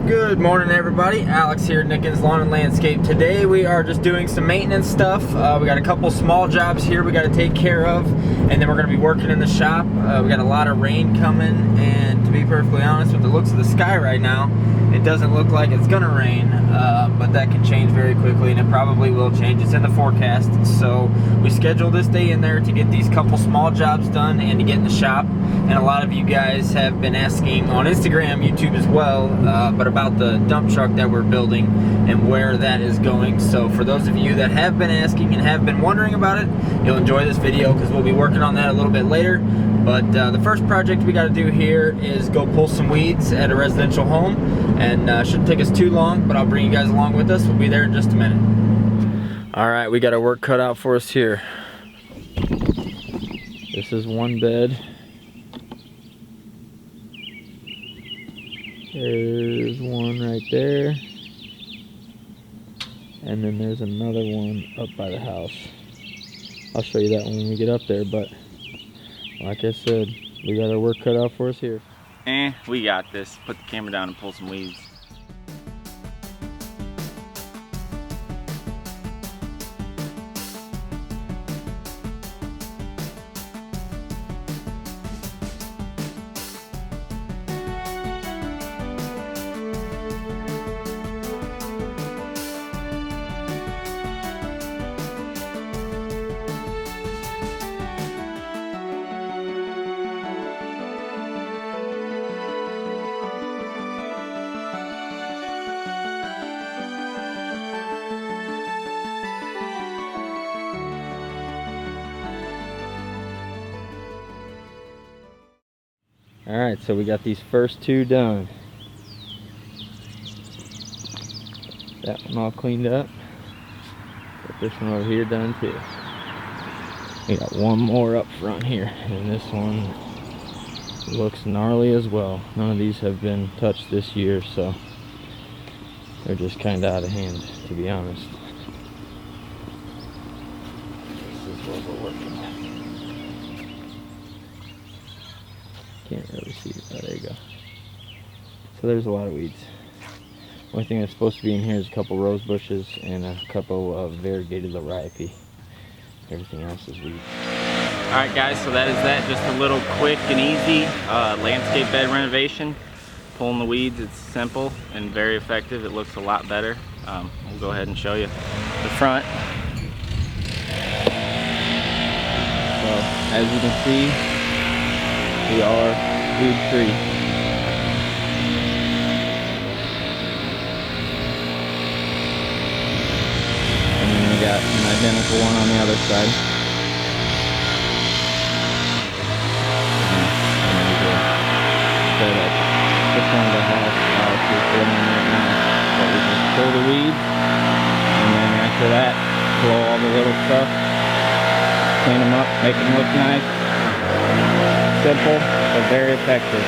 Good morning, everybody. Alex here at Nickens Lawn and Landscape. Today we are just doing some maintenance stuff. We got a couple small jobs here we got to take care of, and then we're going to be working in the shop. We got a lot of rain coming, and to be perfectly honest, with the looks of the sky right now, it doesn't look like it's going to rain, but that can change very quickly, and it probably will change. It's in the forecast, so we scheduled this day in there to get these couple small jobs done and to get in the shop. And a lot of you guys have been asking on Instagram, YouTube as well, but about the dump truck that we're building and where that is going. So for those of you that have been asking and have been wondering about it, you'll enjoy this video because we'll be working on that a little bit later. But the first project we got to do here is go pull some weeds at a residential home, and shouldn't take us too long, but I'll bring you guys along with us. We'll be there in just a minute. All right, we got our work cut out for us here. This is one bed. There's one right there, and then there's another one up by the house. I'll show you that one when we get up there, but like I said, we got our work cut out for us here. We got this. Put the camera down and pull some weeds. Alright, so we got these first two done. That one all cleaned up. Got this one over here done too. We got one more up front here, and this one looks gnarly as well. None of these have been touched this year, so they're just kind of out of hand, to be honest. This is what we're working on. Can't really see it. Oh, there you go. So there's a lot of weeds. Only thing that's supposed to be in here is a couple rose bushes and a couple of variegated lariape. Everything else is weeds. Alright guys, so that is that. Just a little quick and easy landscape bed renovation. Pulling the weeds, it's simple and very effective. It looks a lot better. We'll go ahead and show you the front. So as you can see, we are weed free. And then we got an identical one on the other side. And then we go set up the front of the house. It's going in right now. But we just pull the weeds, and then after that, pull all the little stuff, clean them up, make them look nice. Simple, but very effective.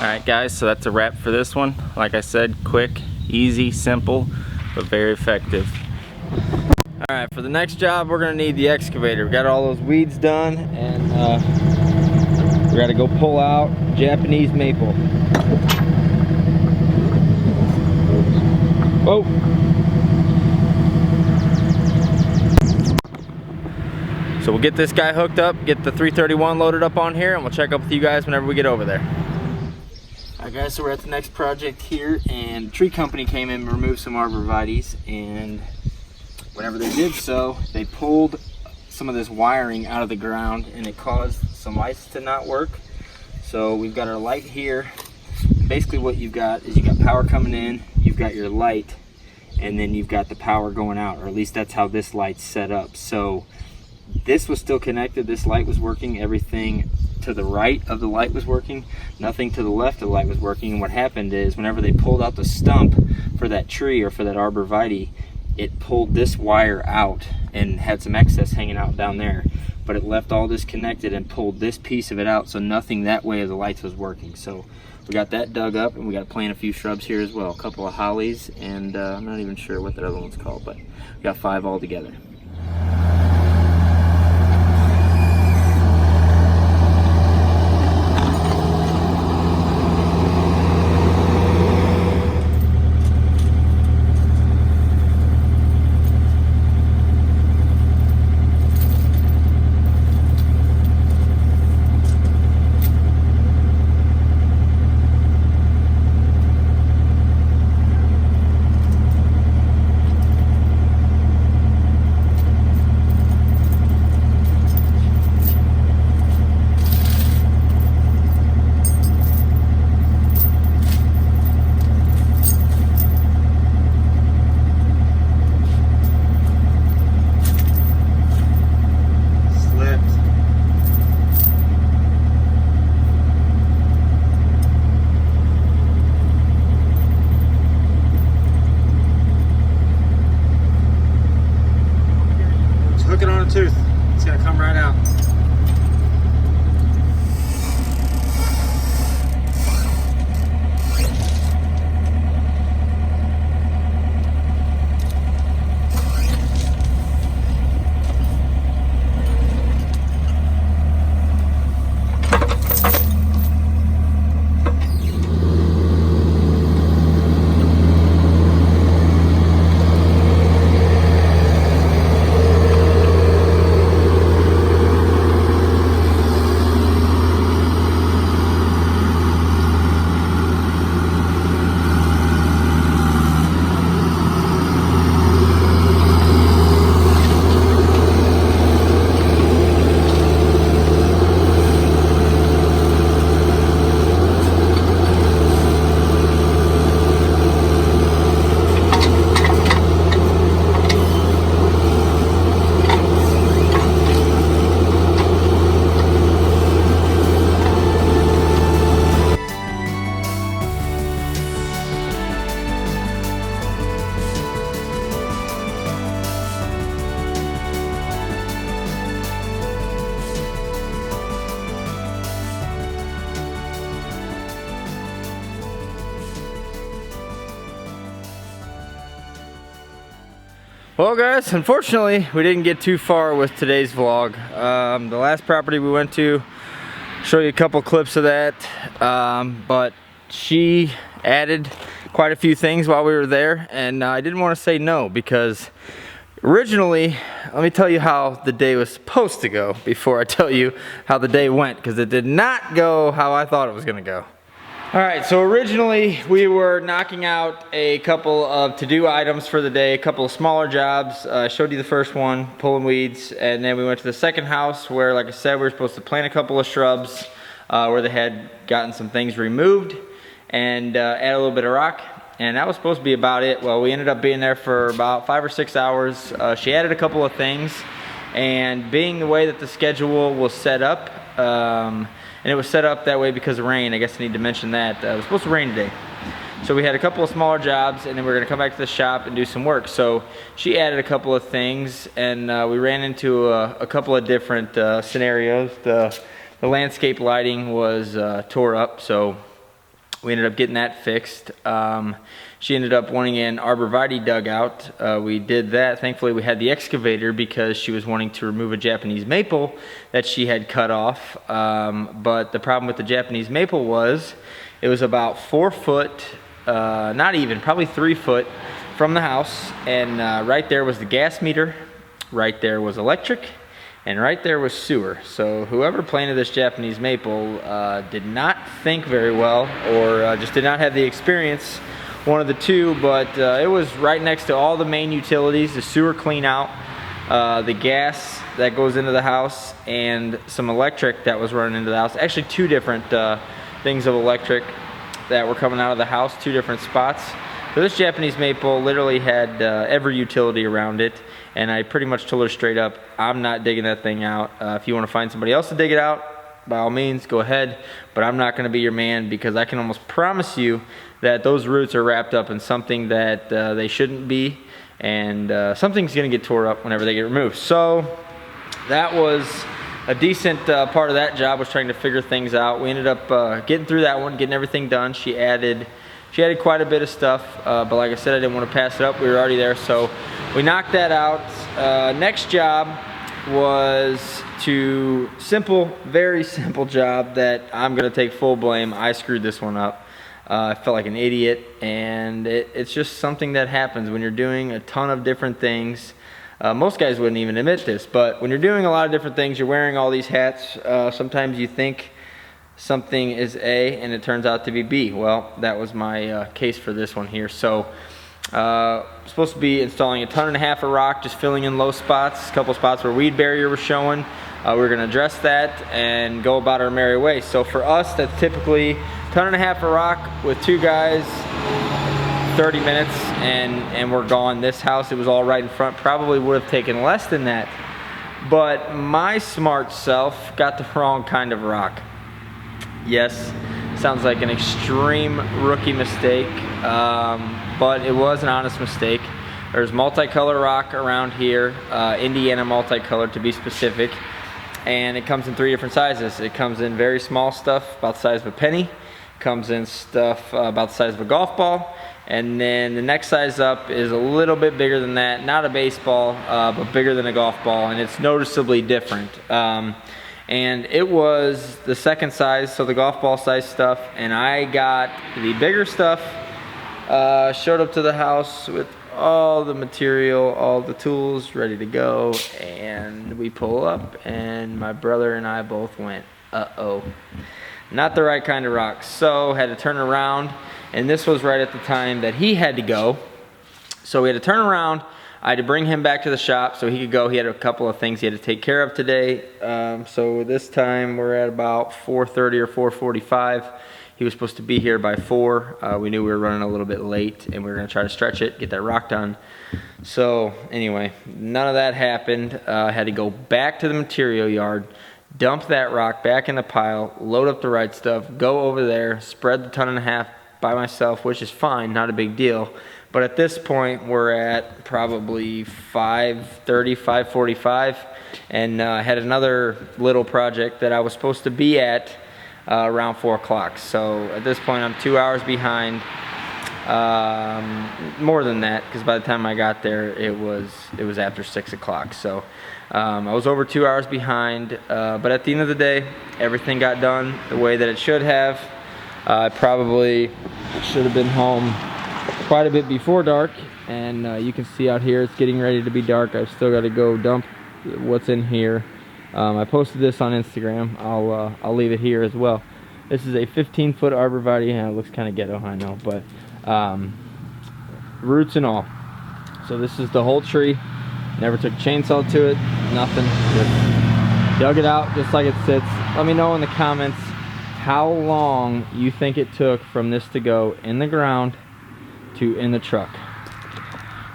Alright guys, so that's a wrap for this one. Like I said, quick, easy, simple, but very effective. Alright, for the next job we're going to need the excavator. We got all those weeds done, and we got to go pull out Japanese maple. Whoa! So we'll get this guy hooked up, get the 331 loaded up on here, and we'll check up with you guys whenever we get over there. Alright guys, so we're at the next project here, and the tree company came in and removed some arborvitaes, and whenever they did so, they pulled some of this wiring out of the ground, and it caused some lights to not work. So we've got our light here. Basically what you've got is you've got power coming in, you've got your light, and then you've got the power going out, or at least that's how this light's set up. So this was still connected, this light was working, everything to the right of the light was working, nothing to the left of the light was working. And what happened is whenever they pulled out the stump for that tree or for that arborvitae, it pulled this wire out and had some excess hanging out down there, but it left all this connected and pulled this piece of it out, so nothing that way of the lights was working. So we got that dug up, and we got to plant a few shrubs here as well, a couple of hollies, and I'm not even sure what that other one's called, but we got 5 all together. Tooth. It's gonna come right out. Well guys, unfortunately we didn't get too far with today's vlog. The last property we went to, show you a couple clips of that, but she added quite a few things while we were there, and I didn't want to say no, because originally, let me tell you how the day was supposed to go before I tell you how the day went, because it did not go how I thought it was going to go. Alright, so originally we were knocking out a couple of to-do items for the day, a couple of smaller jobs. I showed you the first one, pulling weeds, and then we went to the second house where, like I said, we were supposed to plant a couple of shrubs where they had gotten some things removed and add a little bit of rock, and that was supposed to be about it. Well, we ended up being there for about 5 or 6 hours. She added a couple of things, and being the way that the schedule was set up, and it was set up that way because of rain. I guess I need to mention that. It was supposed to rain today. So we had a couple of smaller jobs, and then we were gonna come back to the shop and do some work. So she added a couple of things, and we ran into a couple of different scenarios. The landscape lighting was tore up, so we ended up getting that fixed. She ended up wanting an arborvitae dugout. We did that. Thankfully, we had the excavator because she was wanting to remove a Japanese maple that she had cut off. But the problem with the Japanese maple was it was about 4 foot, not even, probably 3 foot from the house. And right there was the gas meter. Right there was electric. And right there was sewer. So whoever planted this Japanese maple did not think very well, or just did not have the experience, one of the two, but it was right next to all the main utilities, the sewer clean out, the gas that goes into the house, and some electric that was running into the house. Actually 2 different things of electric that were coming out of the house, 2 different spots. So this Japanese maple literally had every utility around it, and I pretty much told her straight up, I'm not digging that thing out. If you want to find somebody else to dig it out, by all means, go ahead, but I'm not going to be your man, because I can almost promise you that those roots are wrapped up in something that they shouldn't be, and something's gonna get tore up whenever they get removed. So that was a decent part of that job, was trying to figure things out. We ended up getting through that one, getting everything done. She added quite a bit of stuff, but like I said, I didn't want to pass it up. We were already there, so we knocked that out. Next job was very simple job that I'm gonna take full blame. I screwed this one up. I felt like an idiot, and it's just something that happens when you're doing a ton of different things. Most guys wouldn't even admit this, but when you're doing a lot of different things, you're wearing all these hats, sometimes you think something is A and it turns out to be B. Well, that was my case for this one here. So supposed to be installing 1.5 tons of rock, just filling in low spots, a couple spots where weed barrier was showing. We're gonna address that and go about our merry way. So for us, that's typically 1.5 tons of rock with 2 guys, 30 minutes, and we're gone. This house, it was all right in front, probably would have taken less than that, but my smart self got the wrong kind of rock. Yes, sounds like an extreme rookie mistake, but it was an honest mistake. There's multicolor rock around here, Indiana multicolor to be specific, and it comes in 3 different sizes. It comes in very small stuff about the size of a penny, comes in stuff about the size of a golf ball, and then the next size up is a little bit bigger than that, not a baseball, but bigger than a golf ball, and it's noticeably different. And it was the second size, so the golf ball size stuff, and I got the bigger stuff, showed up to the house with all the material, all the tools ready to go, and we pull up, and my brother and I both went, uh-oh. Not the right kind of rock, so had to turn around, and this was right at the time that he had to go. So we had to turn around. I had to bring him back to the shop so he could go. He had a couple of things he had to take care of today. So this time we're at about 4:30 or 4:45. He was supposed to be here by 4. We knew we were running a little bit late, and we were gonna try to stretch it, get that rock done. So anyway, none of that happened. I had to go back to the material yard, dump that rock back in the pile, load up the right stuff, go over there, spread the 1.5 tons by myself, which is fine, not a big deal. But at this point, we're at probably 5:30, 5:45, and I had another little project that I was supposed to be at around 4 o'clock. So at this point, I'm 2 hours behind. More than that, because by the time I got there, it was after 6 o'clock. So I was over 2 hours behind, but at the end of the day, everything got done the way that it should have. I probably should have been home quite a bit before dark, and you can see out here it's getting ready to be dark. I've still got to go dump what's in here. I posted this on Instagram. I'll leave it here as well. This is a 15-foot arborvitae, and it looks kind of ghetto, I know, but roots and all. So this is the whole tree. Never took a chainsaw to it, nothing. Just dug it out just like it sits. Let me know in the comments how long you think it took from this to go in the ground to in the truck.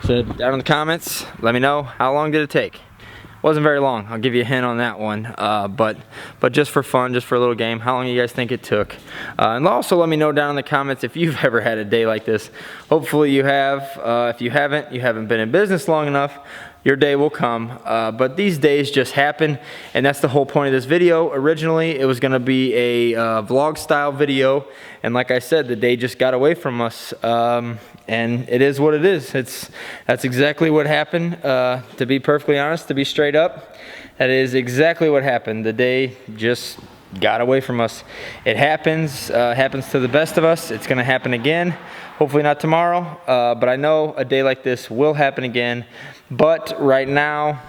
So down in the comments, let me know how long did it take. Wasn't very long, I'll give you a hint on that one, but just for fun, just for a little game, how long you guys think it took. And also let me know down in the comments if you've ever had a day like this. Hopefully you have. If you haven't been in business long enough, your day will come, but these days just happen, and that's the whole point of this video. Originally, it was gonna be a vlog style video, and like I said, the day just got away from us, and it is what it is. That's exactly what happened, to be perfectly honest, to be straight up. That is exactly what happened. The day just got away from us. It happens to the best of us. It's gonna happen again. Hopefully not tomorrow, but I know a day like this will happen again. But right now,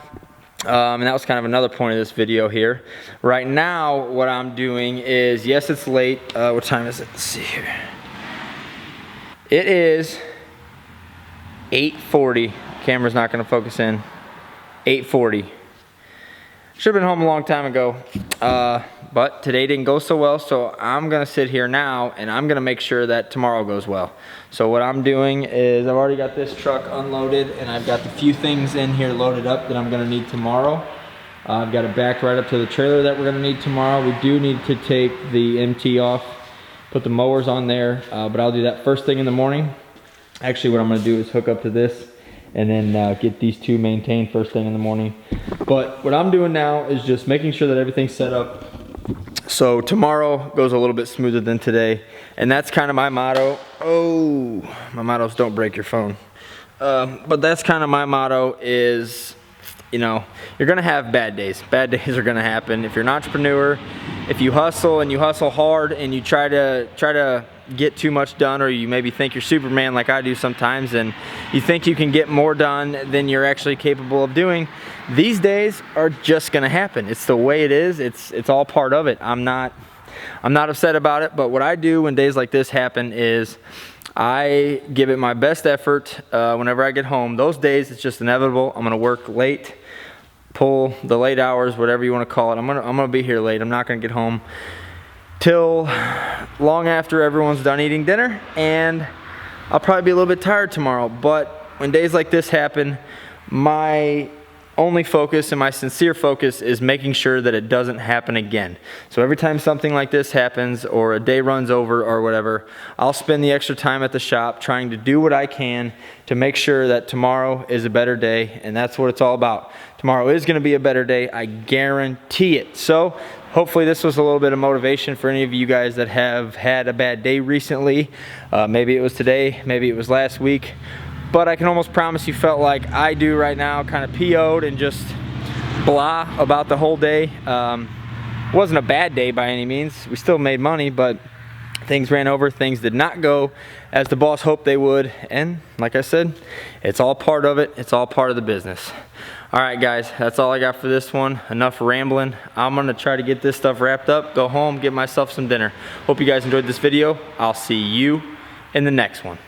and that was kind of another point of this video here. Right now, what I'm doing is, yes, it's late. What time is it? Let's see here. It is 8:40. Camera's not gonna focus in. 8:40. Should have been home a long time ago, but today didn't go so well, so I'm gonna sit here now and I'm gonna make sure that tomorrow goes well. So what I'm doing is I've already got this truck unloaded and I've got the few things in here loaded up that I'm gonna need tomorrow. I've got it backed right up to the trailer that we're gonna need tomorrow. We do need to take the MT off put the mowers on there, but I'll do that first thing in the morning. Actually, what I'm gonna do is hook up to this and then get these two maintained first thing in the morning. But what I'm doing now is just making sure that everything's set up so tomorrow goes a little bit smoother than today. And that's kind of my motto. Oh, my motto is don't break your phone. But that's kind of my motto is, you know, you're gonna have bad days. Bad days are gonna happen. If you're an entrepreneur, if you hustle and you hustle hard and you try to get too much done, or you maybe think you're Superman like I do sometimes, and you think you can get more done than you're actually capable of doing, these days are just gonna happen. It's the way it is. It's all part of it. I'm not upset about it, but what I do when days like this happen is I give it my best effort whenever I get home. Those days, it's just inevitable. I'm gonna work late, pull the late hours, whatever you want to call it. I'm gonna be here late. I'm not gonna get home till long after everyone's done eating dinner, and I'll probably be a little bit tired tomorrow. But when days like this happen, my only focus and my sincere focus is making sure that it doesn't happen again. So every time something like this happens or a day runs over or whatever, I'll spend the extra time at the shop trying to do what I can to make sure that tomorrow is a better day, and that's what it's all about. Tomorrow is gonna be a better day, I guarantee it. So hopefully this was a little bit of motivation for any of you guys that have had a bad day recently. Maybe it was today, maybe it was last week. But I can almost promise you felt like I do right now, kind of PO'd and just blah about the whole day. It wasn't a bad day by any means. We still made money, but things ran over. Things did not go as the boss hoped they would. And like I said, it's all part of it. It's all part of the business. All right, guys, that's all I got for this one. Enough rambling. I'm gonna try to get this stuff wrapped up, go home, get myself some dinner. Hope you guys enjoyed this video. I'll see you in the next one.